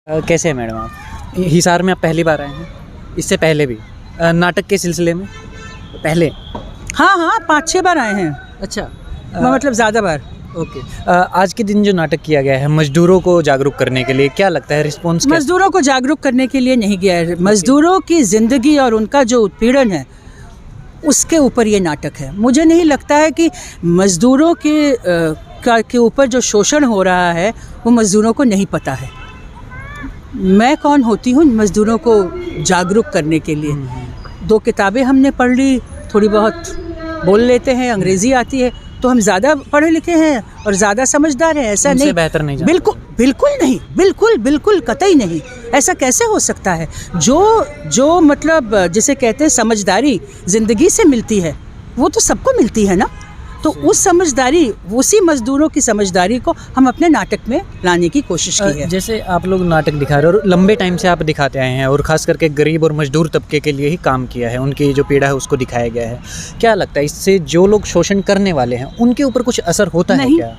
कैसे हैं मैडम आप? हिसार में आप पहली बार आए हैं? इससे पहले भी नाटक के सिलसिले में पहले? हाँ 5-6 बार आए हैं। अच्छा। मतलब ज़्यादा बार। ओके। आज के दिन जो नाटक किया गया है मजदूरों को जागरूक करने के लिए, क्या लगता है रिस्पॉन्स? मजदूरों को जागरूक करने के लिए नहीं किया है, मजदूरों की ज़िंदगी और उनका जो उत्पीड़न है उसके ऊपर ये नाटक है। मुझे नहीं लगता है कि मजदूरों के ऊपर जो शोषण हो रहा है वो मजदूरों को नहीं पता है। मैं कौन होती हूँ मज़दूरों को जागरूक करने के लिए? 2 किताबें हमने पढ़ ली, थोड़ी बहुत बोल लेते हैं, अंग्रेज़ी आती है, तो हम ज़्यादा पढ़े लिखे हैं और ज़्यादा समझदार हैं? ऐसा नहीं, बेहतर नहीं। बिल्कुल नहीं, बिल्कुल कतई नहीं। ऐसा कैसे हो सकता है? जो मतलब जिसे कहते हैं समझदारी ज़िंदगी से मिलती है वो तो सबको मिलती है ना। तो उस समझदारी, उसी मज़दूरों की समझदारी को हम अपने नाटक में लाने की कोशिश की है। जैसे आप लोग नाटक दिखा रहे हो और लंबे टाइम से आप दिखाते आए हैं और ख़ास करके गरीब और मजदूर तबके के लिए ही काम किया है, उनकी जो पीड़ा है उसको दिखाया गया है। क्या लगता है इससे जो लोग शोषण करने वाले हैं उनके ऊपर कुछ असर होता है क्या?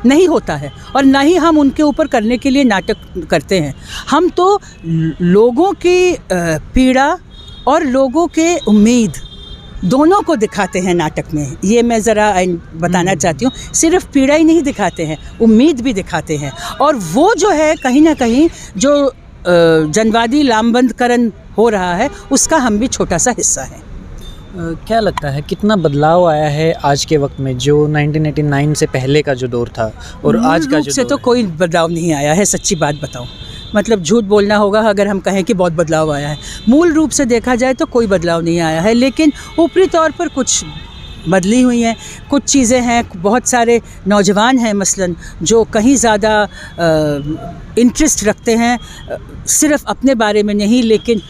नहीं होता है और ना ही हम उनके ऊपर करने के लिए नाटक करते हैं। हम तो लोगों की पीड़ा और लोगों के उम्मीद दोनों को दिखाते हैं नाटक में। ये मैं ज़रा बताना चाहती हूँ, सिर्फ पीड़ा ही नहीं दिखाते हैं, उम्मीद भी दिखाते हैं। और वो जो है कहीं ना कहीं जो जनवादी लामबंदकरण हो रहा है उसका हम भी छोटा सा हिस्सा है। क्या लगता है कितना बदलाव आया है आज के वक्त में, जो 1989 से पहले का जो दौर था और आज का जो से तो कोई बदलाव नहीं आया है। सच्ची बात बताऊं, मतलब झूठ बोलना होगा अगर हम कहें कि बहुत बदलाव आया है। मूल रूप से देखा जाए तो कोई बदलाव नहीं आया है, लेकिन ऊपरी तौर पर कुछ बदली हुई हैं, कुछ चीज़ें हैं। बहुत सारे नौजवान हैं मसलन जो कहीं ज़्यादा इंटरेस्ट रखते हैं सिर्फ़ अपने बारे में नहीं, लेकिन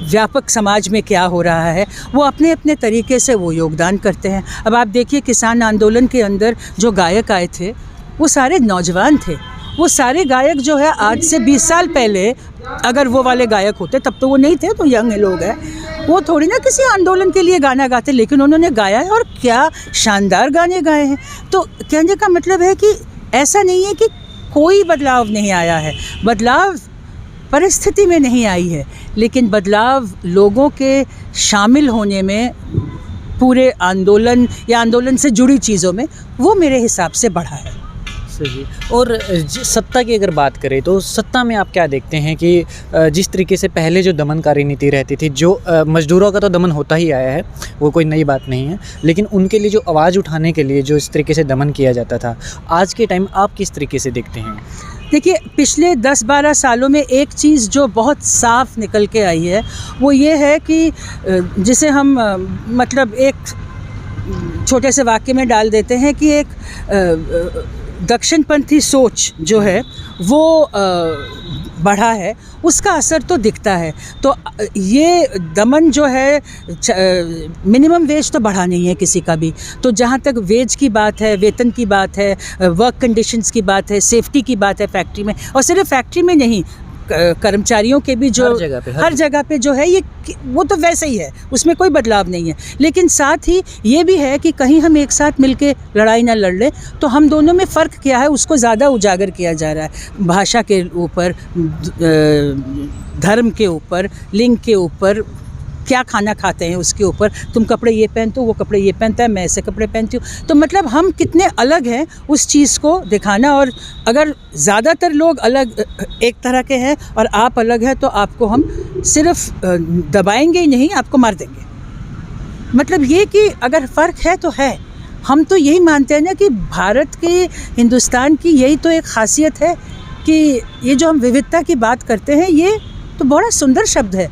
व्यापक समाज में क्या हो रहा है वो अपने अपने तरीके से वो योगदान करते हैं। अब आप देखिए किसान आंदोलन के अंदर जो गायक आए थे वो सारे नौजवान थे। वो सारे गायक जो है आज से 20 साल पहले अगर वो वाले गायक होते, तब तो वो नहीं थे, तो यंग लोग हैं, वो थोड़ी ना किसी आंदोलन के लिए गाना गाते, लेकिन उन्होंने गाया है और क्या शानदार गाने गाए हैं। तो कहने का मतलब है कि ऐसा नहीं है कि कोई बदलाव नहीं आया है। बदलाव परिस्थिति में नहीं आई है, लेकिन बदलाव लोगों के शामिल होने में, पूरे आंदोलन या आंदोलन से जुड़ी चीज़ों में, वो मेरे हिसाब से बढ़ा है। सही। और सत्ता की अगर बात करें तो सत्ता में आप क्या देखते हैं कि जिस तरीके से पहले जो दमनकारी नीति रहती थी, जो मजदूरों का तो दमन होता ही आया है, वो कोई नई बात नहीं है, लेकिन उनके लिए जो आवाज़ उठाने के लिए जो इस तरीके से दमन किया जाता था, आज के टाइम आप किस तरीके से देखते हैं? देखिए, पिछले 10-12 सालों में एक चीज़ जो बहुत साफ निकल के आई है वो ये है कि जिसे हम मतलब एक छोटे से वाक्य में डाल देते हैं कि एक दक्षिणपंथी सोच जो है वो बढ़ा है, उसका असर तो दिखता है। तो ये दमन जो है, मिनिमम वेज तो बढ़ा नहीं है किसी का भी। तो जहाँ तक वेज की बात है, वेतन की बात है, वर्क कंडीशंस की बात है, सेफ्टी की बात है फैक्ट्री में, और सिर्फ फैक्ट्री में नहीं, कर्मचारियों के भी जो हर जगह पे जो है, ये वो तो वैसे ही है, उसमें कोई बदलाव नहीं है। लेकिन साथ ही ये भी है कि कहीं हम एक साथ मिलके लड़ाई ना लड़ लें, तो हम दोनों में फ़र्क क्या है उसको ज़्यादा उजागर किया जा रहा है। भाषा के ऊपर, धर्म के ऊपर, लिंग के ऊपर, क्या खाना खाते हैं उसके ऊपर, तुम कपड़े ये पहनते हो, वो कपड़े ये पहनता है, मैं ऐसे कपड़े पहनती हूँ। तो मतलब हम कितने अलग हैं उस चीज़ को दिखाना। और अगर ज़्यादातर लोग अलग एक तरह के हैं और आप अलग हैं, तो आपको हम सिर्फ दबाएंगे ही नहीं, आपको मार देंगे। मतलब ये कि अगर फ़र्क है तो है। हम तो यही मानते हैं ना कि भारत की, हिंदुस्तान की यही तो एक ख़ासियत है कि ये जो हम विविधता की बात करते हैं, ये तो बड़ा सुंदर शब्द है,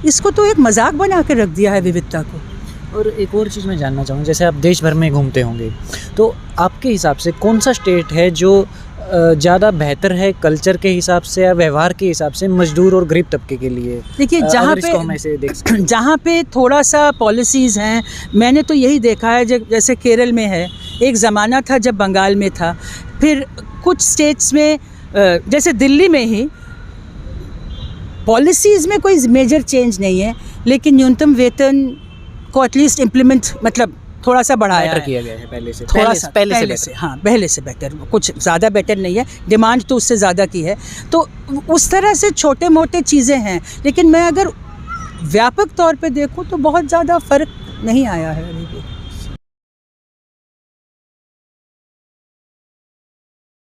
इसको तो एक मजाक बना के रख दिया है विविधता को। और एक और चीज़ मैं जानना चाहूँ, जैसे आप देश भर में घूमते होंगे, तो आपके हिसाब से कौन सा स्टेट है जो ज़्यादा बेहतर है कल्चर के हिसाब से या व्यवहार के हिसाब से मजदूर और गरीब तबके के लिए? देखिए, जहाँ पे थोड़ा सा पॉलिसीज़ हैं, मैंने तो यही देखा है, जैसे केरल में है, एक ज़माना था जब बंगाल में था, फिर कुछ स्टेट्स में जैसे दिल्ली में ही पॉलिसीज़ में कोई मेजर चेंज नहीं है, लेकिन न्यूनतम वेतन को एटलीस्ट इम्प्लीमेंट, मतलब थोड़ा सा बढ़ाया बेटर है, किया गया है पहले से, थोड़ा सा पहले से हाँ पहले से बेटर, कुछ ज़्यादा बेटर नहीं है, डिमांड तो उससे ज़्यादा की है। तो उस तरह से छोटे मोटे चीज़ें हैं, लेकिन मैं अगर व्यापक तौर पे देखूं तो बहुत ज़्यादा फ़र्क नहीं आया है अभी भी।